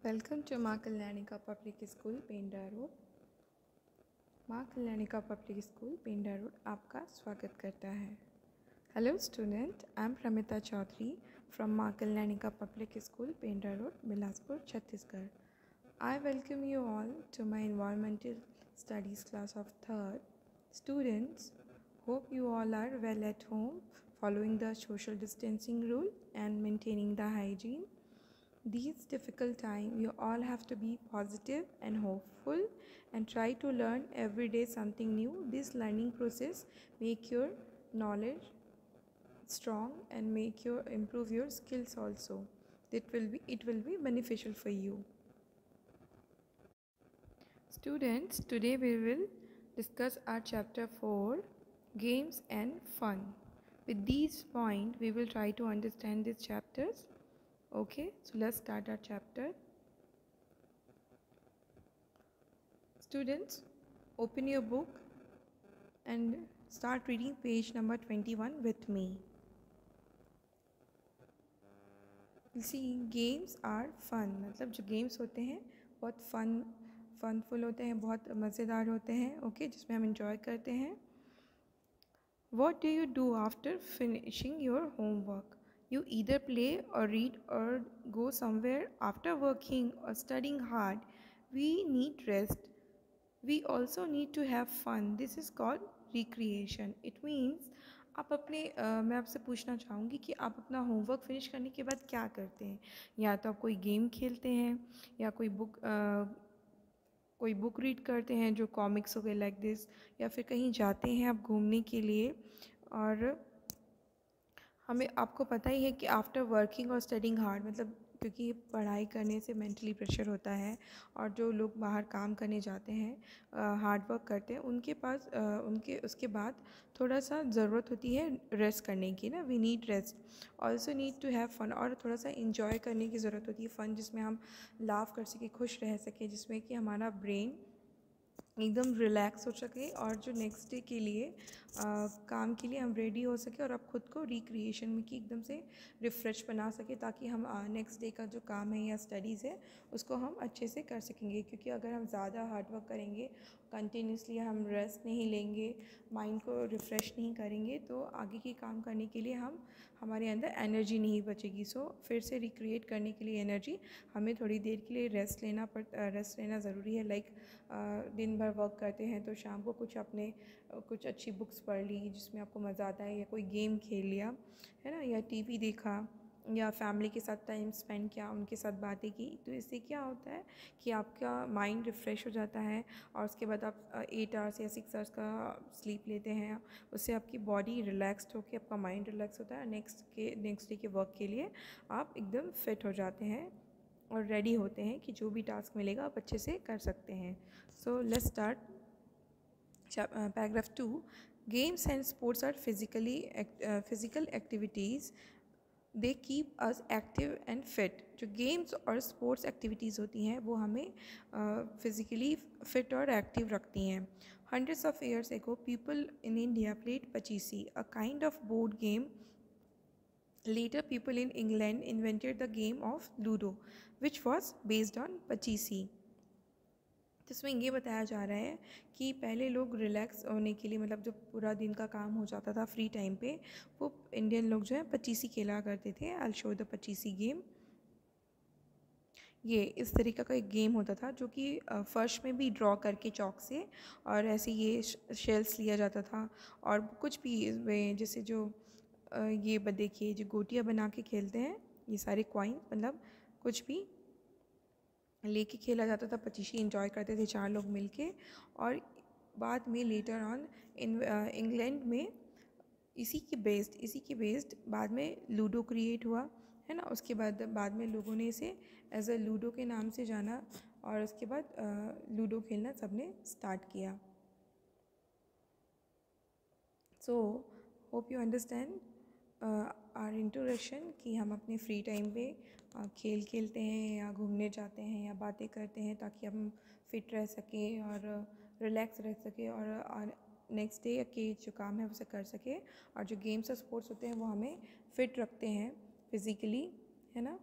Welcome to Maa Kalyanika public school Penda road. Maa Kalyanika public school Penda road आपका स्वागत करता है। Hello student, I am Pramita Chaudhary from Maa Kalyanika public school Penda road, Bilaspur, Chhattisgarh. I welcome you all to my environmental studies class of third. Students, hope you all are well at home, following the social distancing rule and maintaining the hygiene. These difficult times, you all have to be positive and hopeful and try to learn every day something new. This learning process make your knowledge strong and improve your skills also. It will be beneficial for you. Students, today we will discuss our chapter 4, Games and Fun. With these points, we will try to understand these chapters. Okay, so let's start our chapter. Students, open your book and start reading page number 21 with me. See, games are fun. मतलब जो games होते हैं बहुत फनफुल होते हैं, बहुत मज़ेदार होते हैं, ओके, जिसमें हम enjoy करते हैं. What do you do after finishing your homework? You either play or read or go somewhere. After working or studying hard, we need rest. We also need to have fun. This is called recreation. It means आप अपने मैं आपसे पूछना चाहूँगी कि आप अपना homework finish करने के बाद क्या करते हैं. या तो आप कोई गेम खेलते हैं या कोई बुक रीड करते हैं जो कॉमिक्स हो गए लाइक दिस, या फिर कहीं जाते हैं आप घूमने के लिए. और आपको पता ही है कि आफ्टर वर्किंग और स्टडिंग हार्ड, मतलब क्योंकि पढ़ाई करने से मेंटली प्रेशर होता है, और जो लोग बाहर काम करने जाते हैं, हार्ड वर्क करते हैं, उनके पास उसके बाद थोड़ा सा ज़रूरत होती है रेस्ट करने की ना. We need rest, also need to have fun, और थोड़ा सा इंजॉय करने की ज़रूरत होती है. फ़न जिसमें हम लाफ कर सकें, खुश रह सकें, जिसमें कि हमारा ब्रेन एकदम रिलैक्स हो सके और जो नेक्स्ट डे के लिए काम के लिए हम रेडी हो सके, और आप खुद को रिक्रिएशन में कि एकदम से रिफ़्रेश बना सके, ताकि हम नेक्स्ट डे का जो काम है या स्टडीज़ है उसको हम अच्छे से कर सकेंगे. क्योंकि अगर हम ज़्यादा हार्ड वर्क करेंगे, कंटिन्यूसली हम रेस्ट नहीं लेंगे, माइंड को रिफ़्रेश नहीं करेंगे, तो आगे के काम करने के लिए हमारे अंदर एनर्जी नहीं बचेगी. सो फिर से रिक्रिएट करने के लिए एनर्जी हमें थोड़ी देर के लिए रेस्ट लेना ज़रूरी है. लाइक दिन भर वर्क करते हैं तो शाम को कुछ अच्छी बुक्स पढ़ ली जिसमें आपको मज़ा आता है, या कोई गेम खेल लिया है ना, या टीवी देखा, या फैमिली के साथ टाइम स्पेंड किया, उनके साथ बातें की. तो इससे क्या होता है कि आपका माइंड रिफ़्रेश हो जाता है, और उसके बाद आप 8 आवर्स या 6 आवर्स का स्लीप लेते हैं. उससे आपकी बॉडी रिलैक्सड होकर आपका माइंड रिलैक्स होता है. नेक्स्ट डे के वर्क के लिए आप एकदम फिट हो जाते हैं और रेडी होते हैं कि जो भी टास्क मिलेगा आप अच्छे से कर सकते हैं. So let's start paragraph 2. Games and sports are physical activities. They keep us active and fit. जो गेम्स और स्पोर्ट्स एक्टिविटीज़ होती हैं वो हमें फिज़िकली फिट और एक्टिव रखती हैं. Hundreds of years ago, people in India played pachisi, a kind of board game. Later, people in England invented the game of Ludo, which was based on pachisi. जिसमें ये बताया जा रहा है कि पहले लोग रिलैक्स होने के लिए, मतलब जो पूरा दिन का काम हो जाता था फ्री टाइम पे, वो इंडियन लोग जो है पचीसी खेला करते थे. I will show the Pachisi game. ये इस तरीक़े का एक गेम होता था जो कि फर्श में भी ड्रॉ करके चॉक से, और ऐसे ये शेल्स लिया जाता था, और कुछ भी जैसे जो ये देखिए जो गोटियाँ बना के खेलते हैं, ये सारे कॉइन, मतलब कुछ भी लेके खेला जाता था. पचीसी एंजॉय करते थे 4 लोग मिलके. और बाद में लेटर ऑन इंग्लैंड में इसी के बेस्ड बाद में लूडो क्रिएट हुआ है ना. उसके बाद में लोगों ने इसे एज अ लूडो के नाम से जाना, और उसके बाद लूडो खेलना सबने स्टार्ट किया. So hope you understand our introduction कि हम अपने फ्री टाइम पे खेल खेलते हैं या घूमने जाते हैं या बातें करते हैं, ताकि हम फिट रह सकें और रिलैक्स रह सकें, और नेक्स्ट डे के जो काम है उसे कर सकें. और जो गेम्स और स्पोर्ट्स होते हैं वो हमें फिट रखते हैं फिज़िकली, है ना.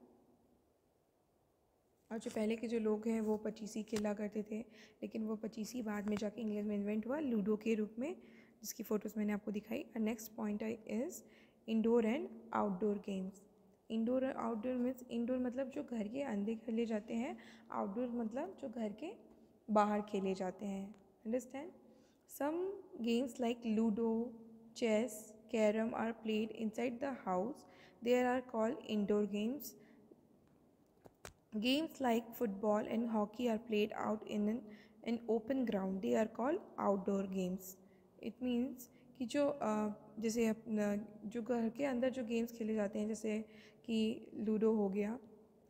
और जो पहले के जो लोग हैं वो पचीसी खेला करते थे, लेकिन वो पचीसी बाद में जाके इंग्लैंड में इन्वेंट हुआ लूडो के रूप में, जिसकी फ़ोटोज़ मैंने आपको दिखाई। और next point is indoor and outdoor games. Indoor और आउटडोर मीन्स इंडोर मतलब जो घर के अंदर खेले जाते हैं, आउटडोर मतलब जो घर के बाहर खेले जाते हैं। Understand? Some games like ludo, chess, carom are played inside the house. They are called indoor games. Games like football and hockey are played out in an open ground. They are called outdoor games. It means कि जो जैसे अपना जो घर के अंदर जो games खेले जाते हैं, जैसे कि लूडो हो गया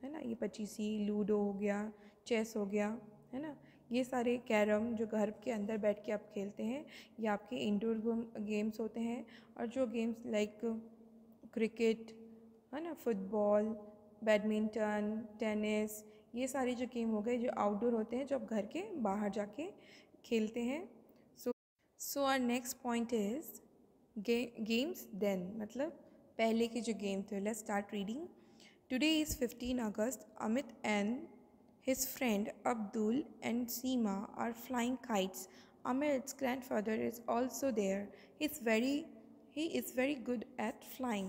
है ना, ये पचीसी, लूडो हो गया, चेस हो गया है ना, ये सारे कैरम जो घर के अंदर बैठ के आप खेलते हैं, ये आपके इंडोर गेम्स होते हैं। और जो गेम्स लाइक क्रिकेट है ना, फुटबॉल, बैडमिंटन, टेनिस, ये सारे जो गेम हो गए जो आउटडोर होते हैं, जो आप घर के बाहर जाके खेलते हैं। So our next point is games then, मतलब पहले के जो गेम थे। Let's start reading. Today is 15 August. Amit and his friend Abdul and Seema are flying kites. Amit's grandfather is also there. He is very good at flying.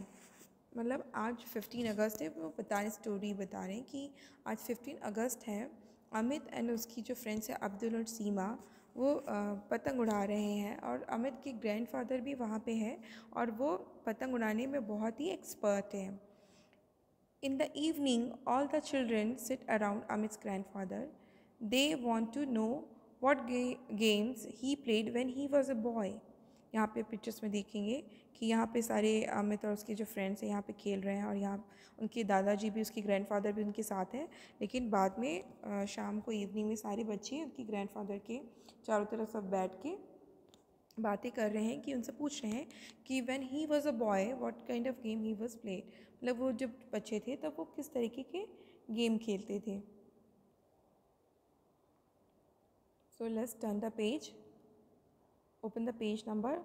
मतलब आज 15 अगस्त है, वो बता रहे स्टोरी बता रहे हैं कि आज 15 अगस्त है। अमित एंड उसकी जो फ्रेंड्स हैं अब्दुल और सीमा, वो पतंग उड़ा रहे हैं, और अमित के ग्रैंडफादर भी वहाँ पे हैं और वो पतंग उड़ाने में बहुत ही एक्सपर्ट हैं। In the evening, all the children sit around Amit's grandfather. They want to know what games he played when he was a boy. यहाँ पे पिक्चर्स में देखेंगे कि यहाँ पे सारे अमित और उसके जो फ्रेंड्स हैं यहाँ पे खेल रहे हैं, और यहाँ उनके दादाजी भी, उसके ग्रैंडफादर भी उनके साथ हैं। लेकिन बाद में शाम को इवनिंग में सारे बच्चे उनके ग्रैंडफादर के चारों तरफ सब बैठ के बातें कर रहे हैं, कि उनसे पूछ रहे हैं कि when he was a boy what kind of game he was played, मतलब वो जब बच्चे थे तब वो किस तरीके के गेम खेलते थे। So let's turn the page, open the page number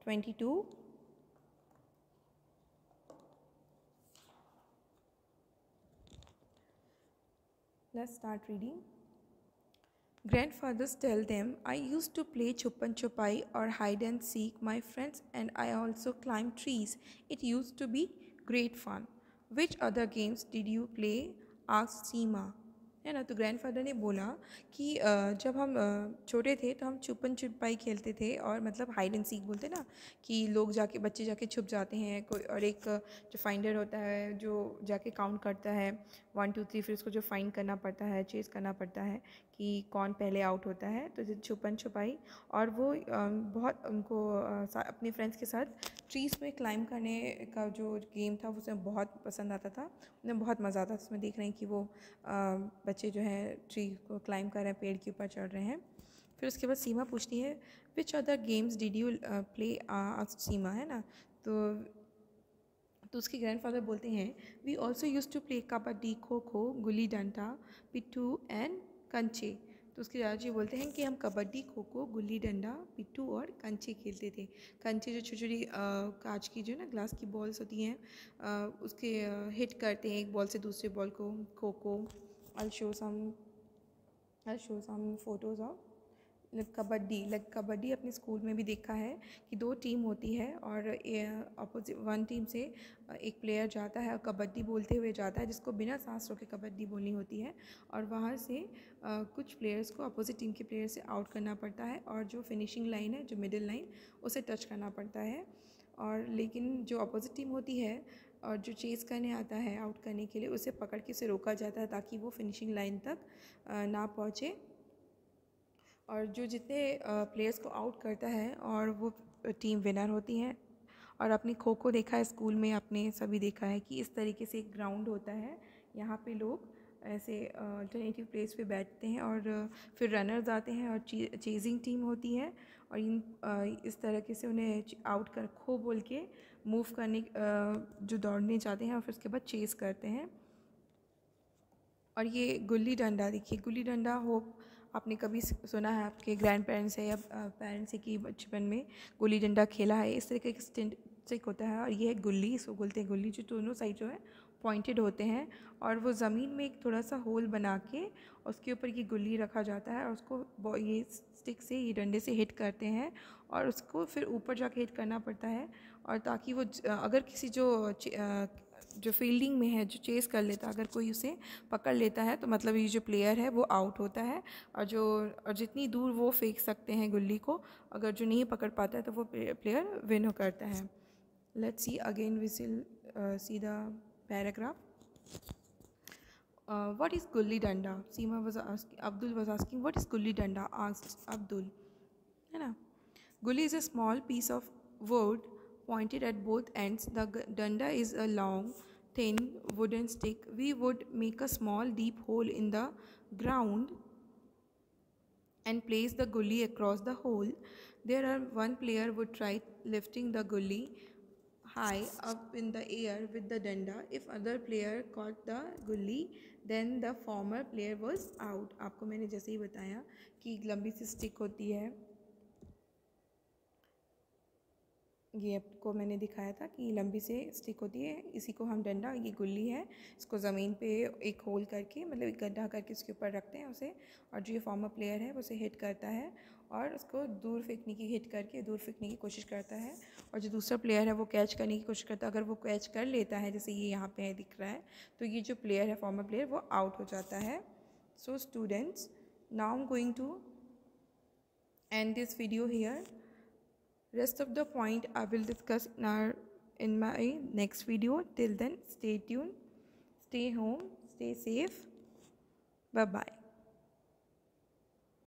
22। Let's start reading. Grandfathers tell them, I used to play chupan chupai or hide and seek my friends, and I also climbed trees. It used to be great fun. Which other games did you play? asked Seema. है ना, तो grandfather ने बोला कि जब हम छोटे थे तो हम छुपन छुपाई खेलते थे, और मतलब हाइड एंड सीक बोलते ना, कि लोग जाके बच्चे जाके छुप जाते हैं कोई, और एक जो फाइंडर होता है जो जाके काउंट करता है 1 2 3, फिर उसको जो फाइंड करना पड़ता है, चेस करना पड़ता है कि कौन पहले आउट होता है, तो छुपन छुपाई। और वो बहुत उनको अपने फ्रेंड्स के साथ ट्रीज़ में क्लाइंब करने का जो गेम था वो उसे बहुत पसंद आता था, उन्हें बहुत मज़ा आता था। उसमें देख रहे हैं कि वो बच्चे जो हैं ट्री को क्लाइंब कर रहे हैं, पेड़ के ऊपर चढ़ रहे हैं। फिर उसके बाद सीमा पूछती है which other games did you play, Seema, है ना, तो उसके ग्रैंडफादर बोलते हैं we also use to play kabaddi, kho kho, gulli danda, पिट्ठू एंड कंचे। तो उसके दादाजी बोलते हैं कि हम कबड्डी, खो खो, गुल्ली डंडा, पिट्ठू और कंचे खेलते थे। कंचे जो छोटी छोटी कांच की जो ना ग्लास की बॉल्स होती हैं, उसके हिट करते हैं एक बॉल से दूसरे बॉल को। Kho kho, I'll show some photos of kabaddi अपने स्कूल में भी देखा है कि 2 टीम होती है, और अपोजिट 1 टीम से एक प्लेयर जाता है और कबड्डी बोलते हुए जाता है, जिसको बिना सांस रोके कबड्डी बोलनी होती है, और वहाँ से कुछ प्लेयर्स को अपोजिट टीम के प्लेयर से आउट करना पड़ता है, और जो फिनिशिंग लाइन है, जो मिडिल लाइन, उसे टच करना पड़ता है। और लेकिन जो अपोजिट टीम होती है और जो चेज़ करने आता है आउट करने के लिए, उसे पकड़ के उसे रोका जाता है ताकि वो फिनिशिंग लाइन तक ना पहुँचे। और जो जितने प्लेयर्स को आउट करता है और वो टीम विनर होती है। और अपनी खो खो देखा है स्कूल में, आपने सभी देखा है कि इस तरीके से एक ग्राउंड होता है, यहाँ पे लोग ऐसे अल्टरनेटिव प्लेस पे बैठते हैं, और फिर रनर्स आते हैं और चेजिंग टीम होती है, और इस तरीके से उन्हें आउट कर खो बोल के मूव करने जो दौड़ने जाते हैं, और फिर उसके बाद चेज़ करते हैं। और ये गुल्ली डंडा, देखिए गुल्ली डंडा होप आपने कभी सुना है आपके ग्रैंड पेरेंट्स से या पेरेंट्स से कि बचपन में गुल्ली डंडा खेला है। इस तरीके का स्टिक होता है, और ये है गुल्ली, इसको बोलते हैं गुल्ली, जो दोनों साइड जो है पॉइंटेड होते हैं और वो ज़मीन में एक थोड़ा सा होल बना के उसके ऊपर ये गुल्ली रखा जाता है और उसको ये स्टिक से, ये डंडे से हिट करते हैं और उसको फिर ऊपर जाके हिट करना पड़ता है। और ताकि वो अगर किसी जो फील्डिंग में है, जो चेस कर लेता है, अगर कोई उसे पकड़ लेता है तो मतलब ये जो प्लेयर है वो आउट होता है। और जितनी दूर वो फेंक सकते हैं गुल्ली को, अगर जो नहीं पकड़ पाता है तो वो प्लेयर विन करता है। Let's see again, we will see the paragraph. What is gulli danda? Abdul was asking, what is gulli danda? Asked Abdul. है ना? Gulli is a small piece of wood pointed at both ends. The danda is a long, thin wooden stick. We would make a small, deep hole in the ground and place the gulli across the hole. One player would try lifting the gulli high up in the air with the danda. If other player caught the gulli, then the former player was out. आपको मैंने जैसे ही बताया कि एक लंबी सी stick होती है, ये आपको मैंने दिखाया था कि लंबी से स्टिक होती है, इसी को हम डंडा, ये गुल्ली है, इसको ज़मीन पे एक होल करके, मतलब एक गड्ढा करके उसके ऊपर रखते हैं उसे, और जो ये फॉर्मर प्लेयर है वो उसे हिट करता है और उसको दूर फेंकने की कोशिश करता है। और जो दूसरा प्लेयर है वो कैच करने की कोशिश करता है। अगर वो कैच कर लेता है, जैसे ये यहाँ पे दिख रहा है, तो ये जो प्लेयर है, फॉर्मर प्लेयर, वो आउट हो जाता है। So students, now I am going to end this video here. Rest of the point I will discuss in my next video. Till then, stay tuned, stay home, stay safe. Bye bye.